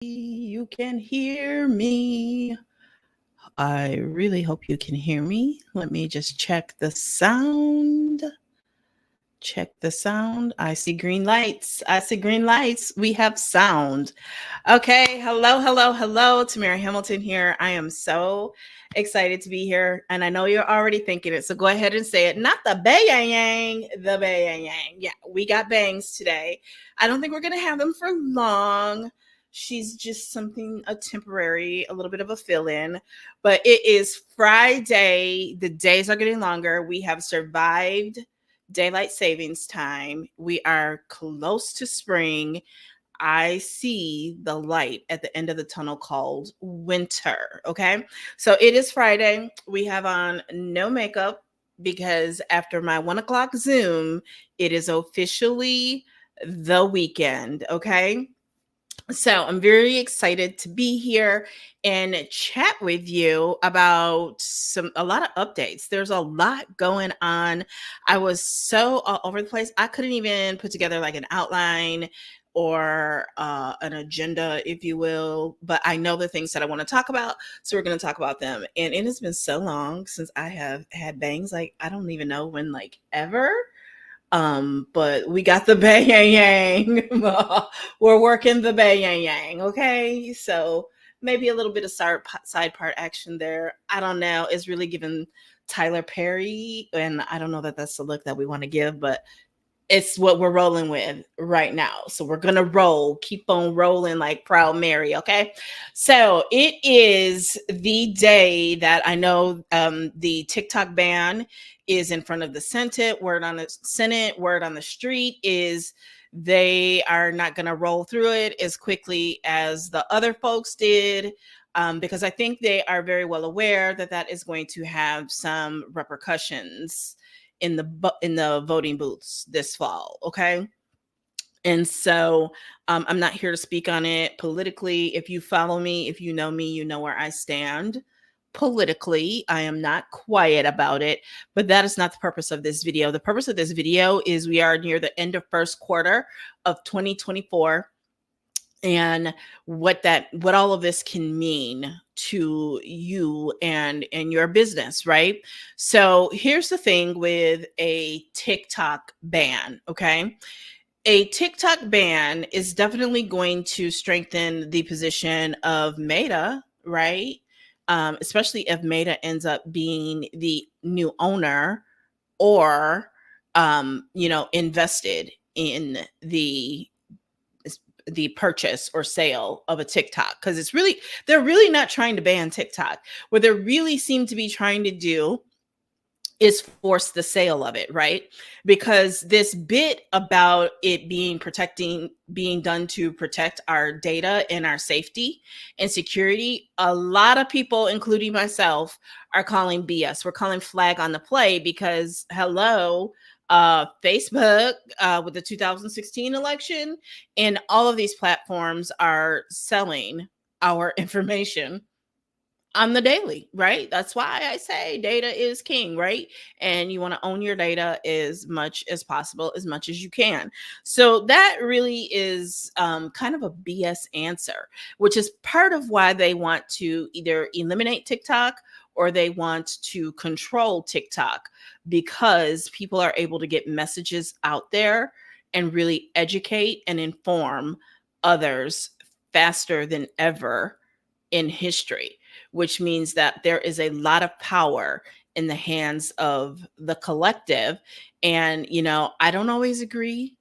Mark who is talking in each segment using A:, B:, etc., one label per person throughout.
A: You can hear me. I really hope you can hear me. Let me just check the sound. Check the sound. I see green lights. I see green lights. We have sound. Okay. Hello, hello, hello. Tamara Hamilton here. I am so excited to be here. And I know you're already thinking it. So go ahead and say it. Not the bay yang yang, the bay yang yang. Yeah, we got bangs today. I don't think we're going to have them for long. She's just something, a temporary, a little bit of a fill in. But it is Friday. The days are getting longer. We have survived daylight savings time. We are close to spring. I see the light at the end of the tunnel called winter. Okay. So it is Friday. We have on no makeup because after my 1 o'clock Zoom, it is officially the weekend. Okay. So I'm very excited to be here and chat with you about a lot of updates. There's a lot going on. I was so all over the place. I couldn't even put together like an outline or an agenda, if you will. But I know the things that I want to talk about, so we're going to talk about them. And it has been so long since I have had bangs. Like I don't even know when, like ever. But we got the Bay Yang Yang. We're working the Bay Yang Yang. Okay. So maybe a little bit of side part action there. I don't know. It's really giving Tyler Perry. And I don't know that that's the look that we want to give, but it's what we're rolling with right now. So we're going to roll, keep on rolling like Proud Mary. Okay. So it is the day that I know the TikTok ban is in front of the Senate. Word on the street is they are not going to roll through it as quickly as the other folks did. Because I think they are very well aware that that is going to have some repercussions in the voting booths this fall. Okay. And so I'm not here to speak on it politically. If you follow me, if you know me, you know where I stand politically. I am not quiet about it, but that is not the purpose of this video. The purpose of this video is we are near the end of first quarter of 2024 and what all of this can mean to you and your business, right? So here's the thing with a TikTok ban. Okay, a TikTok ban is definitely going to strengthen the position of Meta, right? Especially if Meta ends up being the new owner or invested in the purchase or sale of a TikTok, because they're really not trying to ban TikTok. What they really seem to be trying to do is force the sale of it, right? Because this bit about it being done to protect our data and our safety and security, a lot of people, including myself, are calling BS. We're calling flag on the play because hello, Facebook with the 2016 election and all of these platforms are selling our information on the daily, right? That's why I say data is king, right? And you want to own your data as much as possible, as much as you can. So that really is kind of a BS answer, which is part of why they want to either eliminate TikTok or they want to control TikTok, because people are able to get messages out there and really educate and inform others faster than ever in history, which means that there is a lot of power in the hands of the collective. And, I don't always agree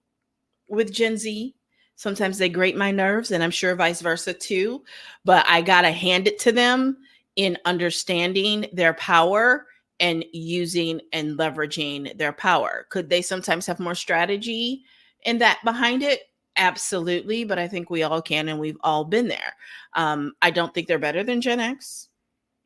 A: with Gen Z. Sometimes they grate my nerves, and I'm sure vice versa too. But I got to hand it to them in understanding their power and using and leveraging their power. Could they sometimes have more strategy in that behind it? Absolutely. But I think we all can, and we've all been there. I don't think they're better than Gen X.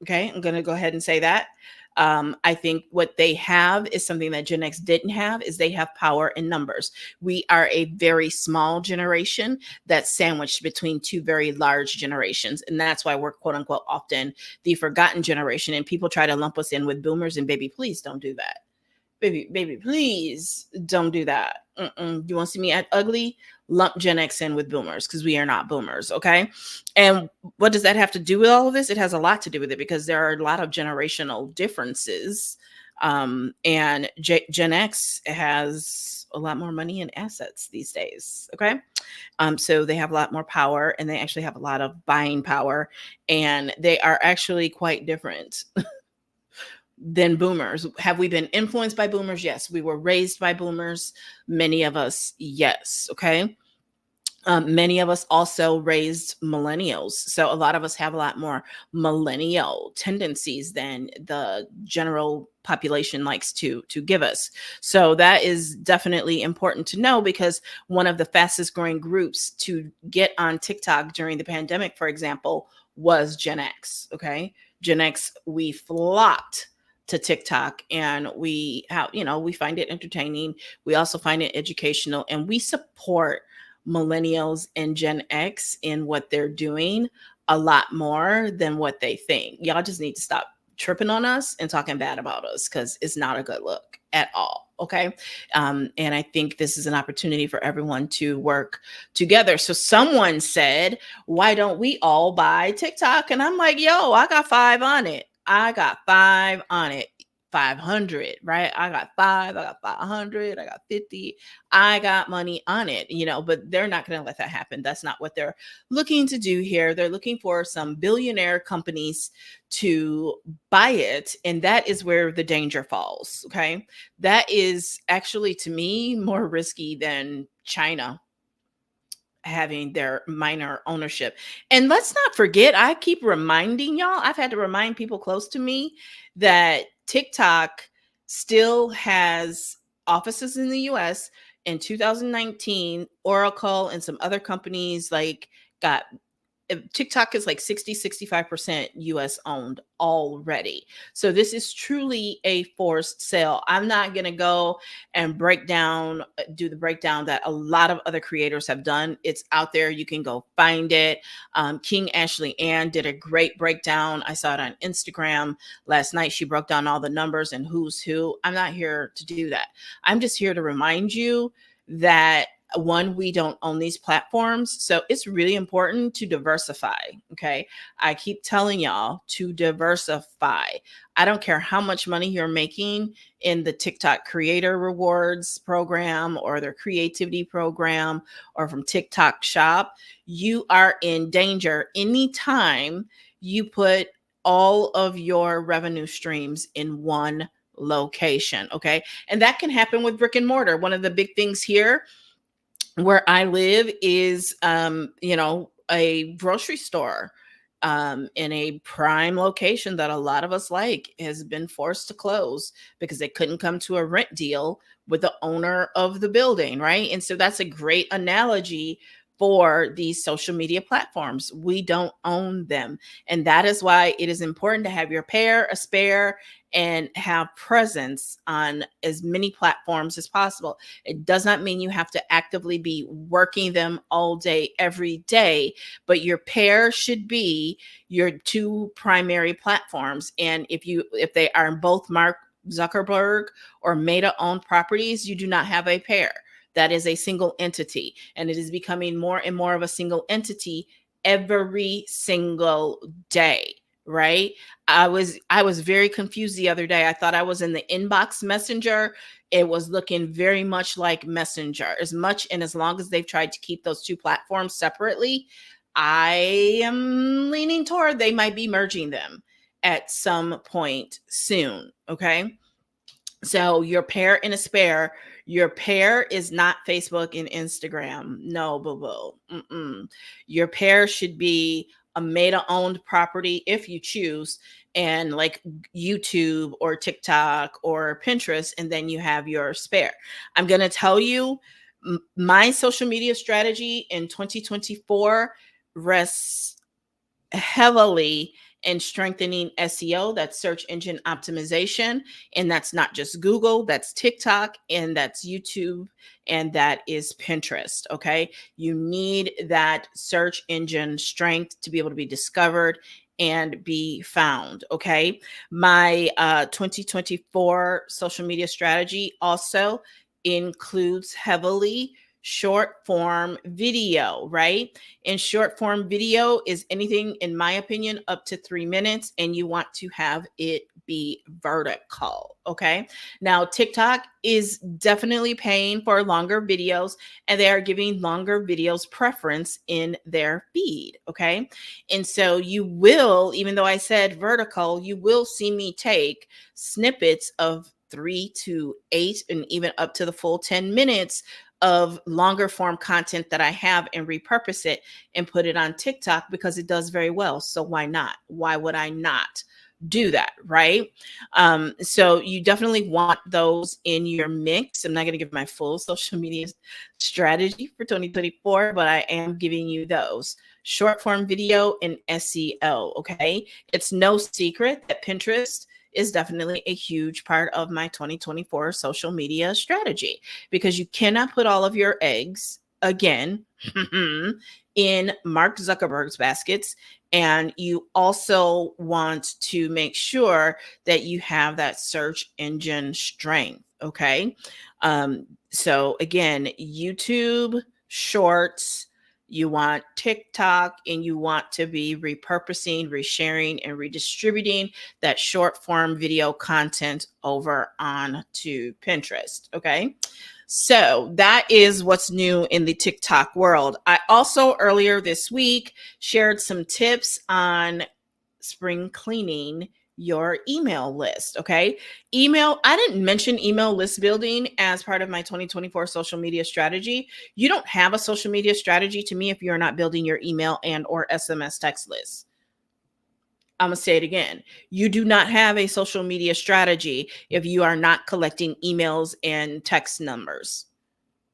A: Okay, I'm going to go ahead and say that. I think what they have is something that Gen X didn't have, is they have power in numbers. We are a very small generation that's sandwiched between two very large generations. And that's why we're quote unquote often the forgotten generation. And people try to lump us in with boomers and baby. Please don't do that. baby, please don't do that. You want to see me act ugly? Lump Gen X in with boomers because we are not boomers, okay? And what does that have to do with all of this? It has a lot to do with it because there are a lot of generational differences. And Gen X has a lot more money and assets these days, okay? So they have a lot more power and they actually have a lot of buying power, and they are actually quite different than boomers. Have we been influenced by boomers? Yes. We were raised by boomers. Many of us, yes. Okay. Many of us also raised millennials. So a lot of us have a lot more millennial tendencies than the general population likes to give us. So that is definitely important to know, because one of the fastest growing groups to get on TikTok during the pandemic, for example, was Gen X. Okay. Gen X, we flocked to TikTok, and we have, we find it entertaining. We also find it educational, and we support millennials and Gen X in what they're doing a lot more than what they think. Y'all just need to stop tripping on us and talking bad about us, because it's not a good look at all. Okay. And I think this is an opportunity for everyone to work together. So someone said, why don't we all buy TikTok? And I'm like, yo, I got 5 on it. I got 5 on it. 500, right? I got 5, I got 500, I got 50. I got money on it, but they're not going to let that happen. That's not what they're looking to do here. They're looking for some billionaire companies to buy it. And that is where the danger falls. Okay. That is actually, to me, more risky than China having their minor ownership. And let's not forget, I keep reminding y'all, I've had to remind people close to me that TikTok still has offices in the US. In 2019, Oracle and some other companies got TikTok is like 65% US owned already. So this is truly a forced sale. I'm not going to go and do the breakdown that a lot of other creators have done. It's out there. You can go find it. King Ashley Ann did a great breakdown. I saw it on Instagram last night. She broke down all the numbers and who's who. I'm not here to do that. I'm just here to remind you that, one, we don't own these platforms. So it's really important to diversify. Okay. I keep telling y'all to diversify. I don't care how much money you're making in the TikTok creator rewards program or their creativity program or from TikTok shop. You are in danger anytime you put all of your revenue streams in one location. Okay. And that can happen with brick and mortar. One of the big things here where I live is, a grocery store in a prime location that a lot of us like has been forced to close because they couldn't come to a rent deal with the owner of the building, right? And so that's a great analogy for these social media platforms. We don't own them. And that is why it is important to have your pair, a spare, and have presence on as many platforms as possible. It does not mean you have to actively be working them all day, every day, but your pair should be your 2 primary platforms. And if they are both Mark Zuckerberg or Meta owned properties, you do not have a pair. That is a single entity, and it is becoming more and more of a single entity every single day. Right. I was very confused the other day. I thought I was in the inbox messenger. It was looking very much like Messenger. As much and as long as they've tried to keep those 2 platforms separately, I am leaning toward they might be merging them at some point soon. Okay. So your pair and a spare. Your pair is not Facebook and Instagram. No, boo-boo. Your pair should be a Meta-owned property if you choose, and like YouTube or TikTok or Pinterest, and then you have your spare. I'm going to tell you, my social media strategy in 2024 rests heavily and strengthening SEO, that's search engine optimization. And that's not just Google, that's TikTok, and that's YouTube, and that is Pinterest. Okay. You need that search engine strength to be able to be discovered and be found. Okay. My 2024 social media strategy also includes heavily short form video, right? And short form video is anything, in my opinion, up to 3 minutes, and you want to have it be vertical. Okay. Now, TikTok is definitely paying for longer videos, and they are giving longer videos preference in their feed. Okay. And so you will, even though I said vertical, you will see me take snippets of 3 to 8 and even up to the full 10 minutes of longer form content that I have and repurpose it and put it on TikTok because it does very well. So why not? Why would I not do that? Right. So you definitely want those in your mix. I'm not going to give my full social media strategy for 2024, but I am giving you those short form video and SEO. Okay. It's no secret that Pinterest is definitely a huge part of my 2024 social media strategy because you cannot put all of your eggs, again, in Mark Zuckerberg's baskets. And you also want to make sure that you have that search engine strength. Okay. So again, YouTube, Shorts, you want TikTok, and you want to be repurposing, resharing, and redistributing that short form video content over on to Pinterest. Okay. So that is what's new in the TikTok world. I also earlier this week shared some tips on spring cleaning your email list. Okay. Email, I didn't mention email list building as part of my 2024 social media strategy. You don't have a social media strategy to me if you're not building your email and or SMS text list. I'm going to say it again. You do not have a social media strategy if you are not collecting emails and text numbers,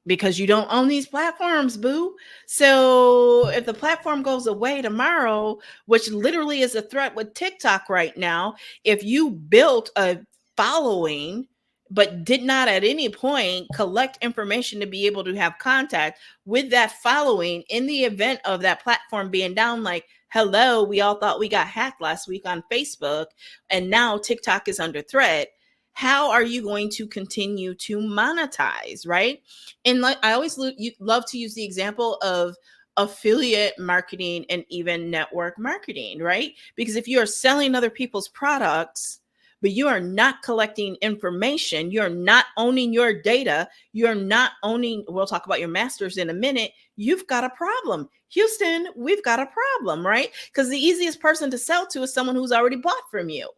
A: because you don't own these platforms, boo. So if the platform goes away tomorrow, which literally is a threat with TikTok right now, if you built a following but did not at any point collect information to be able to have contact with that following in the event of that platform being down, like, hello, we all thought we got hacked last week on Facebook and now TikTok is under threat. How are you going to continue to monetize, right? And like I always love to use the example of affiliate marketing and even network marketing, right? Because if you are selling other people's products, but you are not collecting information, you're not owning your data, you're not owning, we'll talk about your masters in a minute, you've got a problem. Houston, we've got a problem, right? Because the easiest person to sell to is someone who's already bought from you,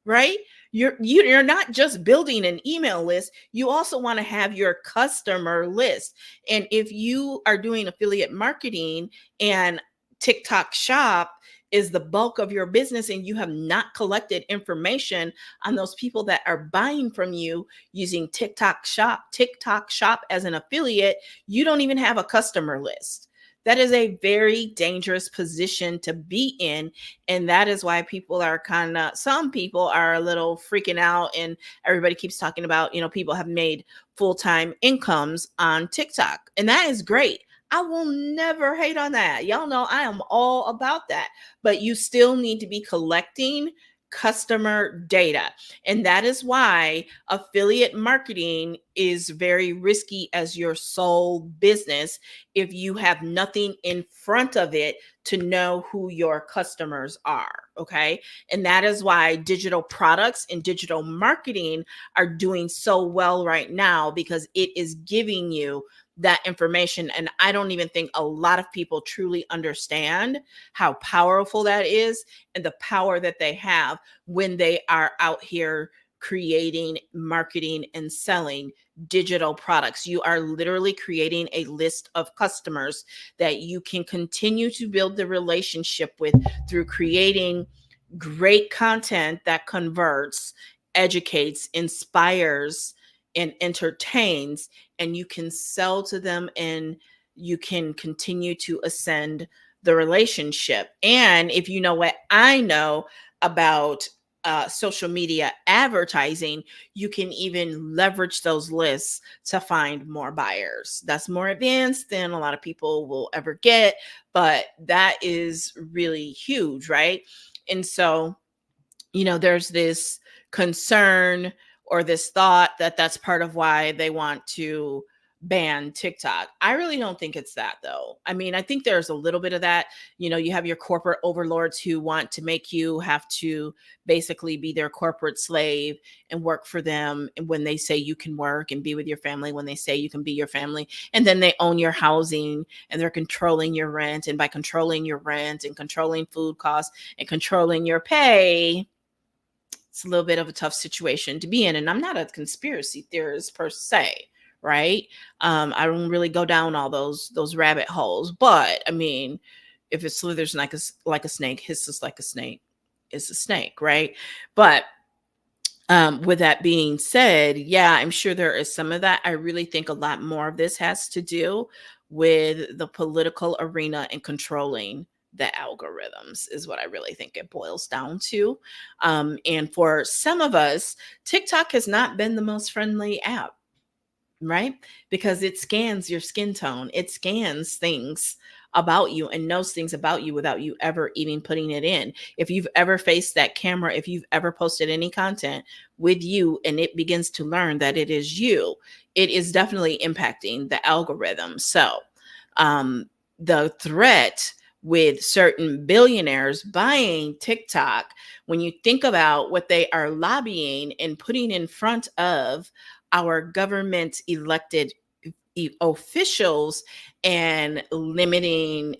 A: right? You're not just building an email list, you also want to have your customer list. And if you are doing affiliate marketing and TikTok shop is the bulk of your business and you have not collected information on those people that are buying from you using TikTok shop as an affiliate, you don't even have a customer list. That is a very dangerous position to be in. And that is why some people are a little freaking out. And everybody keeps talking about, people have made full-time incomes on TikTok. And that is great. I will never hate on that. Y'all know I am all about that. But you still need to be collecting customer data. And that is why affiliate marketing is very risky as your sole business if you have nothing in front of it to know who your customers are. Okay. And that is why digital products and digital marketing are doing so well right now, because it is giving you that information. And I don't even think a lot of people truly understand how powerful that is and the power that they have when they are out here creating, marketing, and selling digital products. You are literally creating a list of customers that you can continue to build the relationship with through creating great content that converts, educates, inspires, and entertains, and you can sell to them and you can continue to ascend the relationship. And if you know what I know about social media advertising, you can even leverage those lists to find more buyers. That's more advanced than a lot of people will ever get, but that is really huge, right? And so, there's this concern or this thought that that's part of why they want to ban TikTok. I really don't think it's that, though. I mean, I think there's a little bit of that. You have your corporate overlords who want to make you have to basically be their corporate slave and work for them. And when they say you can work and be with your family, when they say you can be your family, and then they own your housing and they're controlling your rent. And by controlling your rent and controlling food costs and controlling your pay, it's a little bit of a tough situation to be in. And I'm not a conspiracy theorist per se, right? I don't really go down all those rabbit holes, but I mean, if it slithers like a snake, hisses like a snake, it's a snake, right? But with that being said, yeah, I'm sure there is some of that. I really think a lot more of this has to do with the political arena and controlling the algorithms, is what I really think it boils down to. And for some of us, TikTok has not been the most friendly app, right? Because it scans your skin tone, it scans things about you and knows things about you without you ever even putting it in. If you've ever faced that camera, if you've ever posted any content with you and it begins to learn that it is you, it is definitely impacting the algorithm. So, the threat with certain billionaires buying TikTok, when you think about what they are lobbying and putting in front of our government elected officials and limiting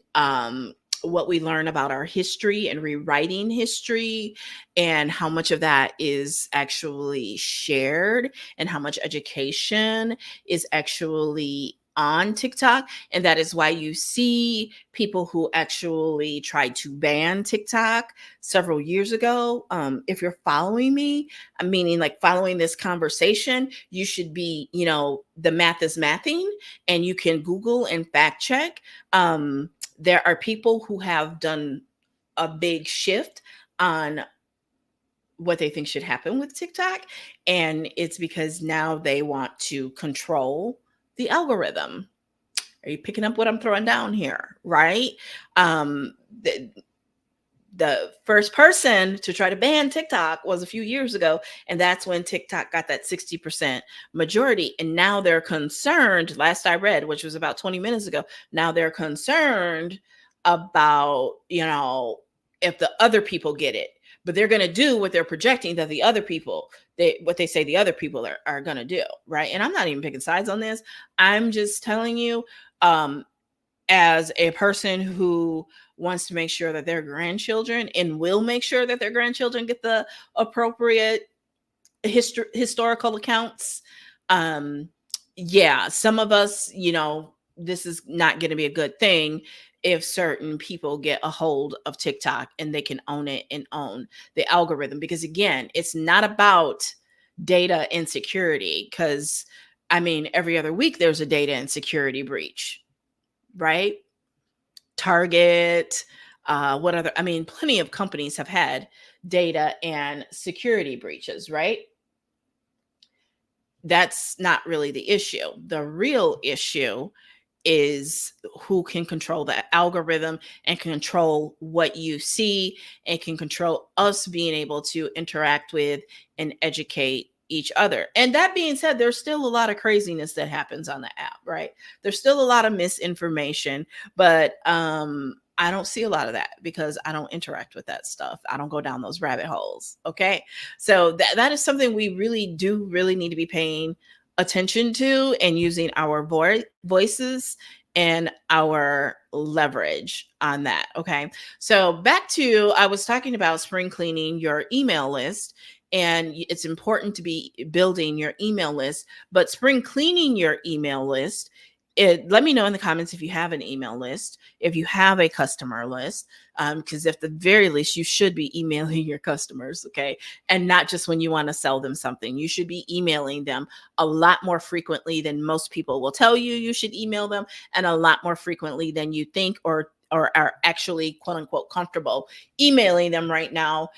A: what we learn about our history and rewriting history, and how much of that is actually shared and how much education is actually on TikTok. And that is why you see people who actually tried to ban TikTok several years ago. If you're following me, I'm meaning like following this conversation, you should be, the math is mathing, and you can Google and fact check. There are people who have done a big shift on what they think should happen with TikTok. And it's because now they want to control the algorithm. Are you picking up what I'm throwing down here? Right? The, the first person to try to ban TikTok was a few years ago. And that's when TikTok got that 60% majority. And now they're concerned, last I read, which was about 20 minutes ago, now they're concerned about, if the other people get it. But they're going to do what they're projecting that the other people, what they say the other people are going to do. Right. And I'm not even picking sides on this. I'm just telling you, as a person who wants to make sure that their grandchildren and will make sure that their grandchildren get the appropriate historical accounts. Yeah, some of us, this is not going to be a good thing if certain people get a hold of TikTok and they can own it and own the algorithm. Because again, it's not about data insecurity. Because I mean, every other week there's a data and security breach, right? Target, what other, I mean, plenty of companies have had data and security breaches, right? That's not really the issue. The real issue is who can control that algorithm and control what you see and can control us being able to interact with and educate each other. And that being said, there's still a lot of craziness that happens on the app, right? There's still a lot of misinformation, but I don't see a lot of that because I don't interact with that stuff. I don't go down those rabbit holes. Okay. So that is something we really need to be paying attention to and using our voices and our leverage on that. Okay. So back to, I was talking about spring cleaning your email list, and it's important to be building your email list, but spring cleaning your email list, let me know in the comments if you have an email list, if you have a customer list, because at the very least, you should be emailing your customers, okay? And not just when you want to sell them something. You should be emailing them a lot more frequently than most people will tell you you should email them, and a lot more frequently than you think or or are actually quote unquote comfortable emailing them right now.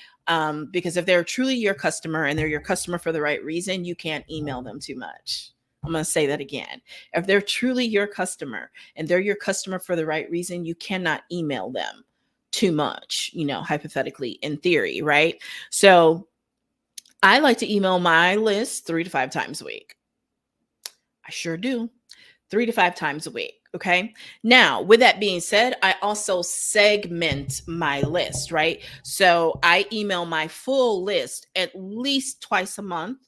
A: Because if they're truly your customer and they're your customer for the right reason, you can't email them too much. I'm going to say that again. If they're truly your customer and they're your customer for the right reason, you cannot email them too much, hypothetically, in theory, right? So I like to email my list 3 to 5 times a week. I sure do. 3 to 5 times a week. Okay. Now, with that being said, I also segment my list, right? So I email my full list at least twice a month,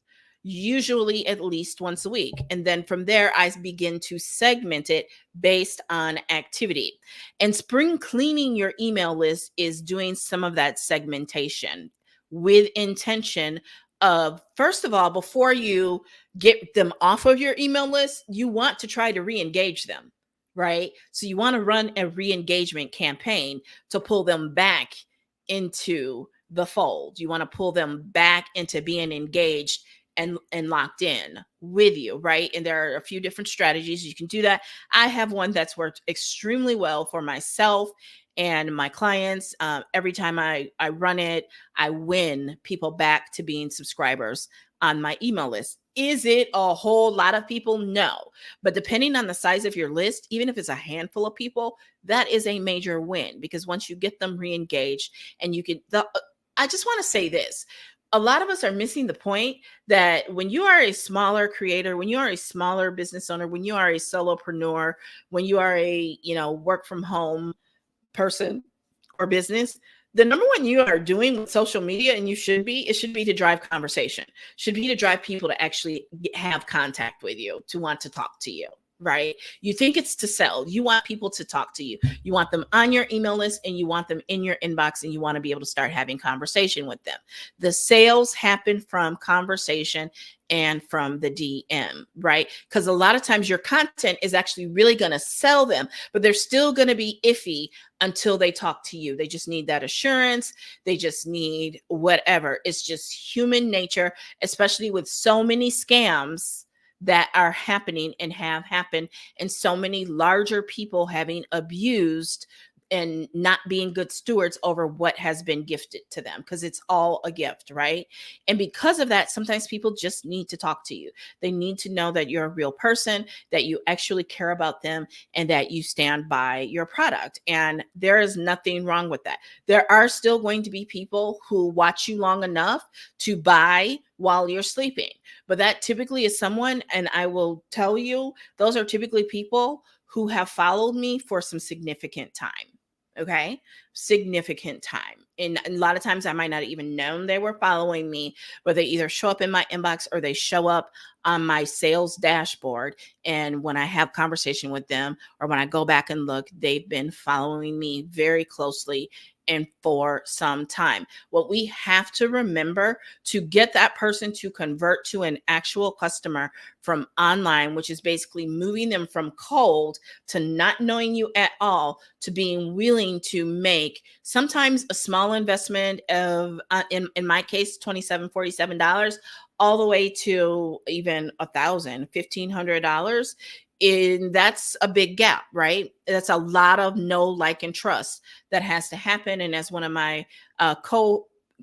A: usually at least once a week. And then from there, I begin to segment it based on activity. And spring cleaning your email list is doing some of that segmentation with intention of, first of all, before you get them off of your email list, you want to try to re-engage them, right? So you want to run a re-engagement campaign to pull them back into the fold. You want to pull them back into being engaged and locked in with you, right? And there are a few different strategies you can do that. I have one that's worked extremely well for myself and my clients. Every time I run it, I win people back to being subscribers on my email list. Is it a whole lot of people? No. But depending on the size of your list, even if it's a handful of people, that is a major win, because once you get them re-engaged and you can, I just want to say this. A lot of us are missing the point that when you are a smaller creator, when you are a smaller business owner, when you are a solopreneur, when you are a, work from home person or business, the number one you are doing with social media, and it should be to drive conversation, should be to drive people to actually have contact with you, to want to talk to you, right? You think it's to sell. You want people to talk to you. You want them on your email list and you want them in your inbox, and you want to be able to start having conversation with them. The sales happen from conversation and from the DM, right? Because a lot of times your content is actually really going to sell them, but they're still going to be iffy until they talk to you. They just need that assurance. They just need whatever. It's just human nature, especially with so many scams that are happening and have happened, and so many larger people having abused and not being good stewards over what has been gifted to them, because it's all a gift, right? And because of that, sometimes people just need to talk to you. They need to know that you're a real person, that you actually care about them, and that you stand by your product. And there is nothing wrong with that. There are still going to be people who watch you long enough to buy while you're sleeping. But that typically is someone, and I will tell you, those are typically people who have followed me for some significant time. Okay. Significant time. And a lot of times I might not even known they were following me, but they either show up in my inbox or they show up on my sales dashboard. And when I have conversation with them, or when I go back and look, they've been following me very closely and for some time. What we have to remember to get that person to convert to an actual customer from online, which is basically moving them from cold to not knowing you at all, to being willing to make sometimes a small investment of, in my case, $27, $47, all the way to even $1,000, $1,500. And that's a big gap, right? That's a lot of know, like, and trust that has to happen. And as one of my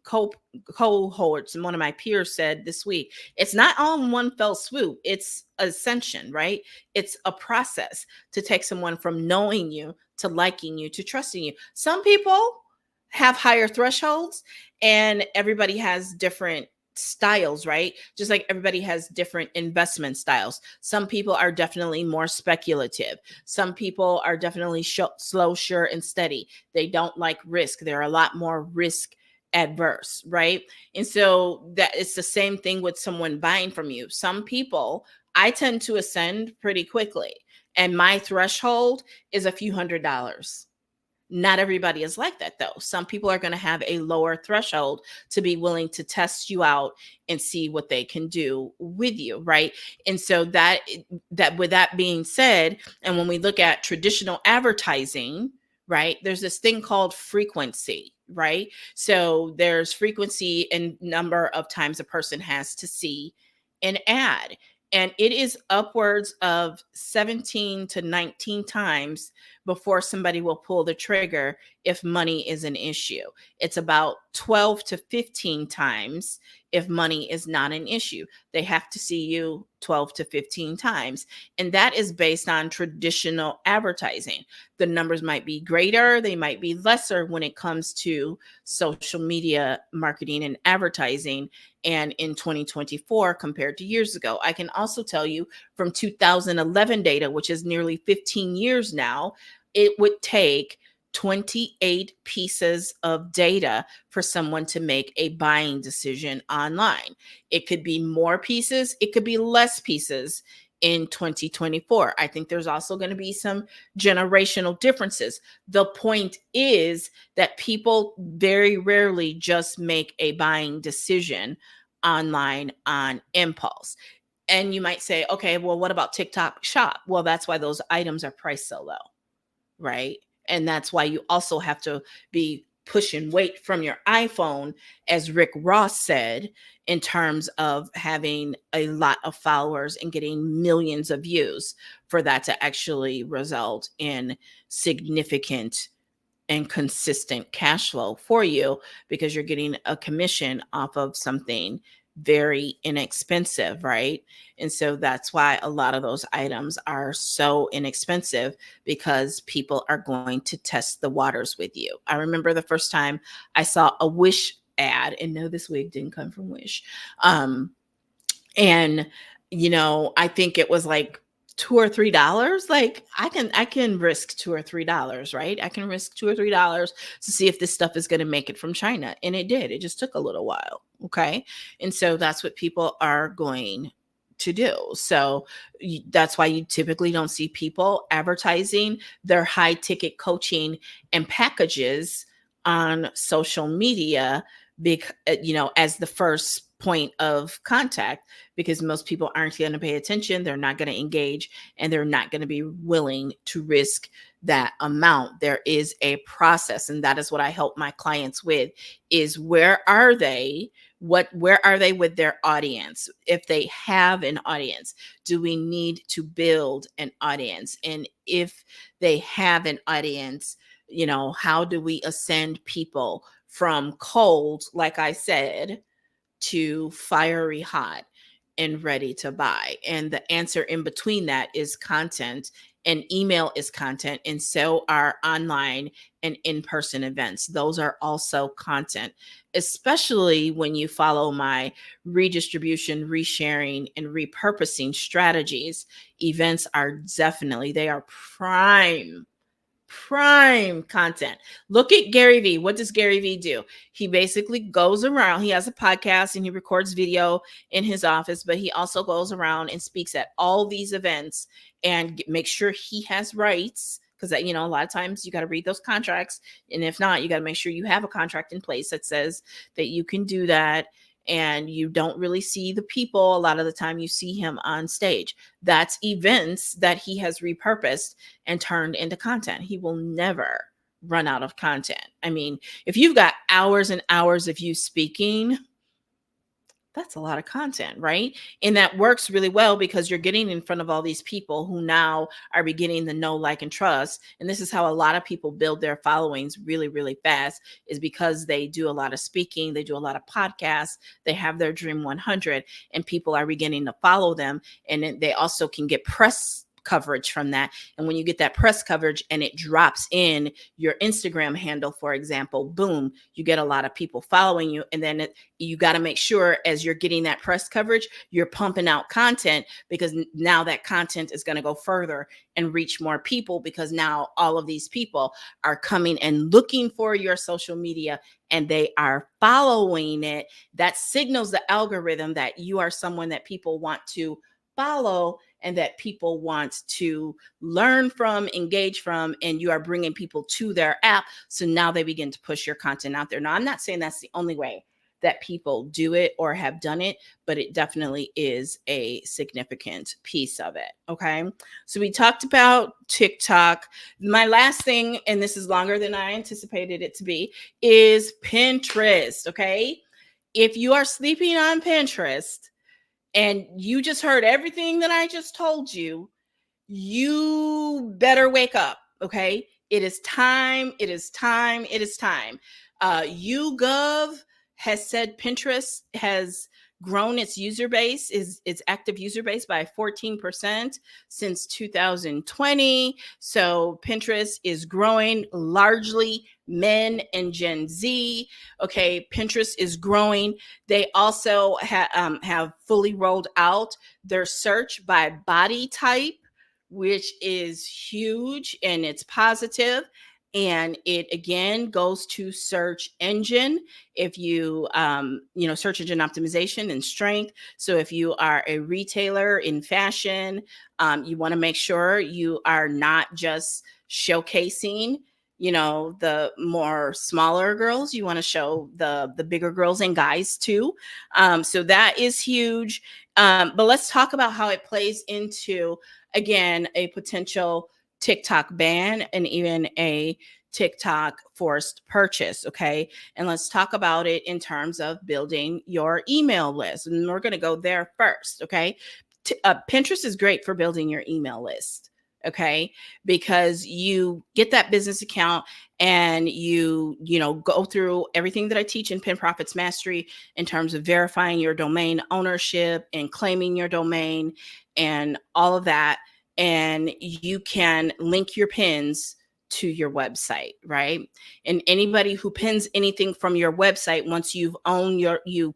A: cohorts and one of my peers said this week, it's not all in one fell swoop. It's ascension, right? It's a process to take someone from knowing you to liking you to trusting you. Some people have higher thresholds, and everybody has different styles, right? Just like everybody has different investment styles. Some people are definitely more speculative. Some people are definitely slow, sure, and steady. They don't like risk. They're a lot more risk adverse, right? And so that it's the same thing with someone buying from you. Some people, I tend to ascend pretty quickly, and my threshold is a few $100s. Not everybody is like that, though. Some people are going to have a lower threshold to be willing to test you out and see what they can do with you, right? And so that with that being said, and when we look at traditional advertising, right, there's this thing called frequency, right? So there's frequency and number of times a person has to see an ad. And it is upwards of 17 to 19 times before somebody will pull the trigger if money is an issue. It's about 12 to 15 times if money is not an issue. They have to see you 12 to 15 times. And that is based on traditional advertising. The numbers might be greater, they might be lesser when it comes to social media marketing and advertising. And in 2024 compared to years ago, I can also tell you from 2011 data, which is nearly 15 years now, it would take 28 pieces of data for someone to make a buying decision online. It could be more pieces, it could be less pieces in 2024. I think there's also going to be some generational differences. The point is that people very rarely just make a buying decision online on impulse. And you might say, okay, well, what about TikTok Shop? Well, that's why those items are priced so low, right? And that's why you also have to be pushing weight from your iPhone, as Rick Ross said, in terms of having a lot of followers and getting millions of views for that to actually result in significant and consistent cash flow for you, because you're getting a commission off of something very inexpensive, right? And so that's why a lot of those items are so inexpensive, because people are going to test the waters with you. I remember the first time I saw a Wish ad, and no, this wig didn't come from Wish. And I think it was like $2 or $3. Like I can risk $2 or $3, right? I can risk $2 or $3 to see if this stuff is going to make it from China. And it did. It just took a little while. Okay. And so that's what people are going to do. So that's why you typically don't see people advertising their high ticket coaching and packages on social media, as the first point of contact, because most people aren't going to pay attention, they're not going to engage, and they're not going to be willing to risk that amount. There is a process, and that is what I help my clients with, is where are they with their audience? If they have an audience, do we need to build an audience? And if they have an audience, how do we ascend people from cold, like I said, to fiery hot and ready to buy? And the answer in between that is content, and email is content, and so are online and in-person events. Those are also content, especially when you follow my redistribution, resharing, and repurposing strategies. Events are definitely, they are prime content. Look at Gary Vee. What does Gary Vee do? He basically goes around, he has a podcast and he records video in his office, but he also goes around and speaks at all these events and makes sure he has rights, because a lot of times you got to read those contracts, and if not, you got to make sure you have a contract in place that says that you can do that. And you don't really see the people. A lot of the time you see him on stage. That's events that he has repurposed and turned into content. He will never run out of content. I mean, if you've got hours and hours of you speaking, that's a lot of content, right? And that works really well because you're getting in front of all these people who now are beginning to know, like, and trust. And this is how a lot of people build their followings really, really fast, is because they do a lot of speaking, they do a lot of podcasts, they have their Dream 100, and people are beginning to follow them. And then they also can get press coverage from that. And when you get that press coverage and it drops in your Instagram handle, for example, boom, you get a lot of people following you. And then you got to make sure, as you're getting that press coverage, you're pumping out content, because now that content is going to go further and reach more people, because now all of these people are coming and looking for your social media and they are following it. That signals the algorithm that you are someone that people want to follow and that people want to learn from, engage from, and you are bringing people to their app. So now they begin to push your content out there. Now, I'm not saying that's the only way that people do it or have done it, but it definitely is a significant piece of it. Okay. So we talked about TikTok. My last thing, and this is longer than I anticipated it to be, is Pinterest. Okay. If you are sleeping on Pinterest, and you just heard everything that I just told you, you better wake up, Okay. It is time. It is time. It is time. YouGov has said Pinterest has grown its user base, its active user base by 14% since 2020. So Pinterest is growing, largely men and Gen Z. Okay, Pinterest is growing. They also have fully rolled out their search by body type, which is huge and it's positive. And it again goes to search engine. If you, search engine optimization and strength. So if you are a retailer in fashion, you want to make sure you are not just showcasing, the more smaller girls. You want to show the bigger girls and guys too. So that is huge. But let's talk about how it plays into, again, a potential TikTok ban and even a TikTok forced purchase. Okay. And let's talk about it in terms of building your email list. And we're going to go there first. Okay. Pinterest is great for building your email list. Okay. Because you get that business account and you go through everything that I teach in Pin Profits Mastery in terms of verifying your domain ownership and claiming your domain and all of that. And you can link your pins to your website, right? And anybody who pins anything from your website, once you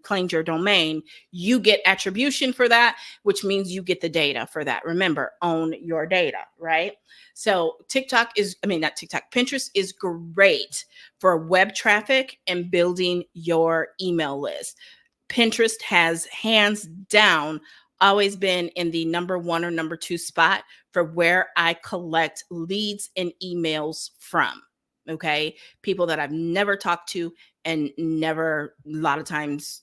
A: claimed your domain, you get attribution for that, which means you get the data for that. Remember, own your data, right? So Pinterest is great for web traffic and building your email list. Pinterest has hands down always been in the number 1 or number 2 spot for where I collect leads and emails from. Okay. People that I've never talked to and never, a lot of times,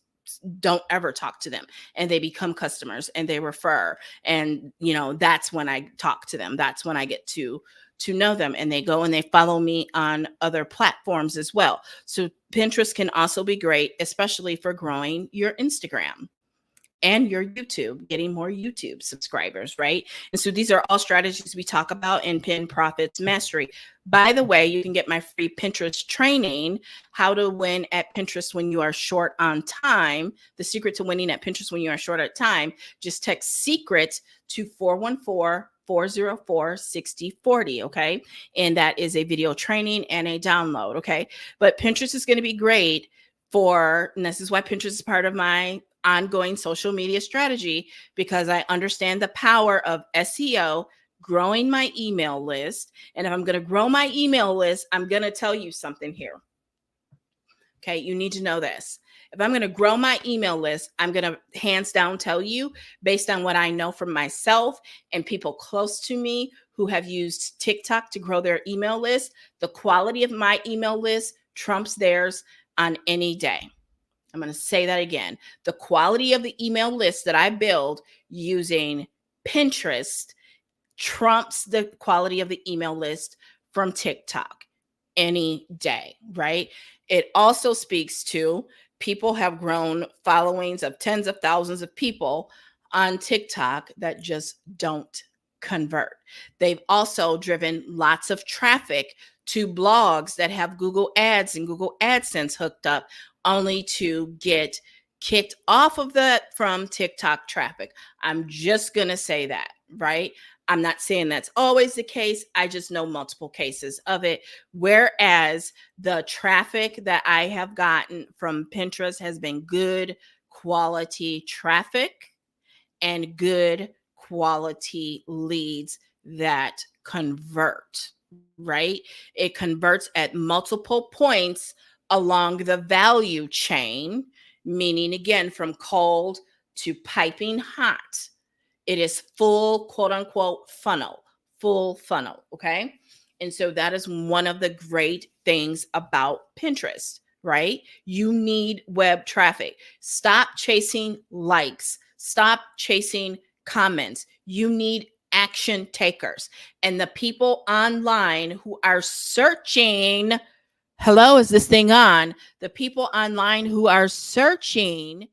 A: don't ever talk to them, and they become customers and they refer. And, that's when I talk to them. That's when I get to know them, and they go and they follow me on other platforms as well. So Pinterest can also be great, especially for growing your Instagram and your YouTube, getting more YouTube subscribers, right? And so these are all strategies we talk about in Pin Profits Mastery. By the way, you can get my free Pinterest training, How to Win at Pinterest When You Are Short on Time, the secret to winning at Pinterest when you are short on time. Just text SECRET to 414-404-6040, okay? And that is a video training and a download, okay? But Pinterest is going to be great and this is why Pinterest is part of my ongoing social media strategy, because I understand the power of SEO, growing my email list. And if I'm going to grow my email list, I'm going to tell you something here. Okay, you need to know this. If I'm going to grow my email list, I'm going to hands down tell you, based on what I know from myself and people close to me who have used TikTok to grow their email list, the quality of my email list trumps theirs on any day. I'm going to say that again. The quality of the email list that I build using Pinterest trumps the quality of the email list from TikTok any day, right? It also speaks to people have grown followings of tens of thousands of people on TikTok that just don't convert. They've also driven lots of traffic to blogs that have Google Ads and Google AdSense hooked up, only to get kicked off of that from TikTok traffic. I'm just going to say that, right? I'm not saying that's always the case. I just know multiple cases of it. Whereas the traffic that I have gotten from Pinterest has been good quality traffic and good quality leads that convert, right? It converts at multiple points along the value chain, meaning, again, from cold to piping hot. It is full, quote unquote, full funnel. Okay. And so that is one of the great things about Pinterest, right? You need web traffic. Stop chasing likes. Stop chasing comments. You need action takers. And the people online who are searching, hello, is this thing on? The people online who are searching,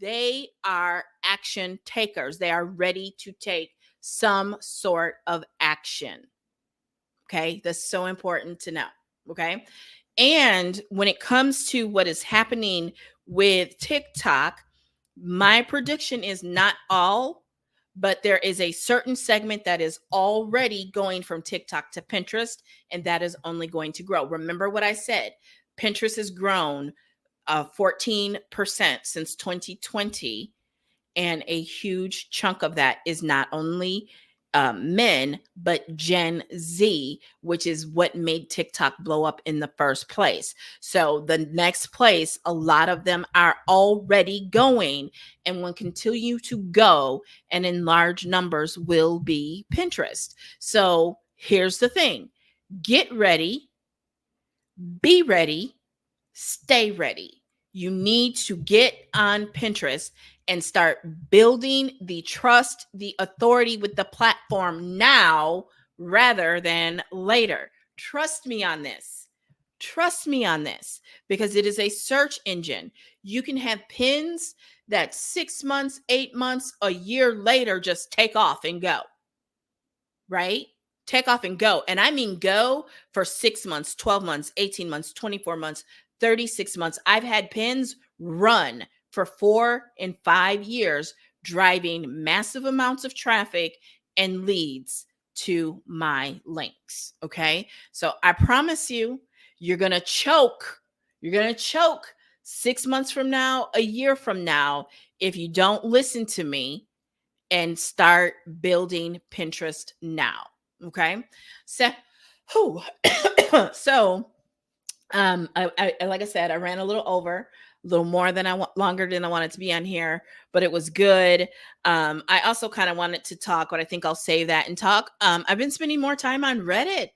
A: they are action takers. They are ready to take some sort of action. Okay. That's so important to know. Okay. And when it comes to what is happening with TikTok, my prediction is not all, but there is a certain segment that is already going from TikTok to Pinterest, and that is only going to grow. Remember what I said, Pinterest has grown 14% since 2020, and a huge chunk of that is not only men, but Gen Z, which is what made TikTok blow up in the first place. So the next place, a lot of them are already going and will continue to go, and in large numbers will be Pinterest. So here's the thing: get ready, be ready, stay ready. You need to get on Pinterest and start building the trust, the authority with the platform now rather than later. Trust me on this. Trust me on this, because it is a search engine. You can have pins that 6 months, 8 months, a year later just take off and go, right? Take off and go. And I mean go for 6 months, 12 months, 18 months, 24 months, 36 months. I've had pins run for 4 and 5 years, driving massive amounts of traffic and leads to my links. Okay. So I promise you, you're going to choke. You're going to choke 6 months from now, a year from now, if you don't listen to me and start building Pinterest now. Okay. So, so, I like I said, I ran a little over, a little more than longer than I wanted to be on here, but it was good. I also kind of wanted to talk, but I think I'll save that and talk. I've been spending more time on Reddit.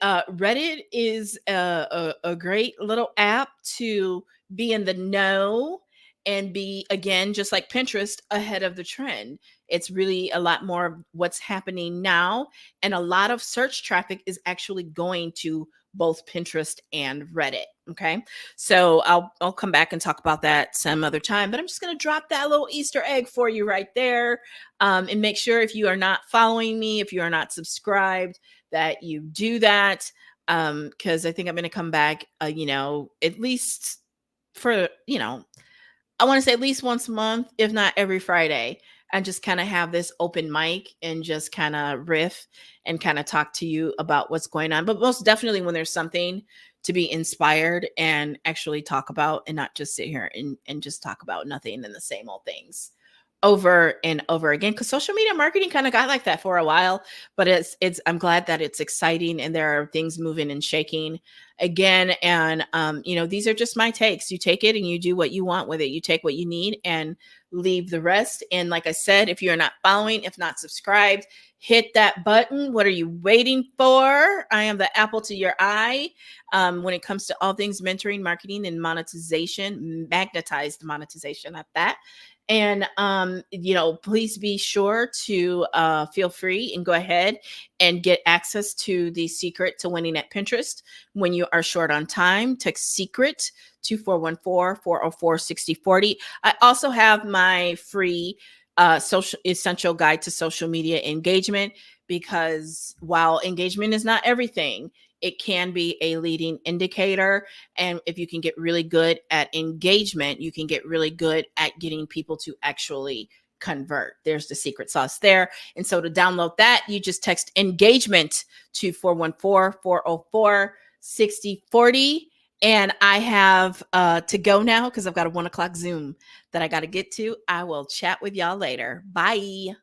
A: Reddit is a great little app to be in the know and be, again, just like Pinterest, ahead of the trend. It's really a lot more of what's happening now. And a lot of search traffic is actually going to both Pinterest and Reddit. Okay. So I'll come back and talk about that some other time, but I'm just going to drop that little Easter egg for you right there. And make sure, if you are not following me, if you are not subscribed, that you do that. Because I think I'm going to come back, at least for, I want to say at least once a month, if not every Friday, and just kind of have this open mic and just kind of riff and kind of talk to you about what's going on. But most definitely when there's something to be inspired and actually talk about, and not just sit here and just talk about nothing and the same old things over and over again. Because social media marketing kind of got like that for a while, but I'm glad that it's exciting and there are things moving and shaking again. And these are just my takes. You take it and you do what you want with it. You take what you need and leave the rest. And like I said, if you're not following, if not subscribed, hit that button. What are you waiting for? I am the apple to your eye when it comes to all things mentoring, marketing, and monetization, magnetized monetization at that. And, please be sure to feel free and go ahead and get access to the secret to winning at Pinterest. When you are short on time, text secret to 414-404-6040. I also have my free social essential guide to social media engagement, because while engagement is not everything, it can be a leading indicator. And if you can get really good at engagement, you can get really good at getting people to actually convert. There's the secret sauce there. And so to download that, you just text engagement to 414-404-6040. And I have to go now because I've got a 1:00 Zoom that I got to get to. I will chat with y'all later. Bye.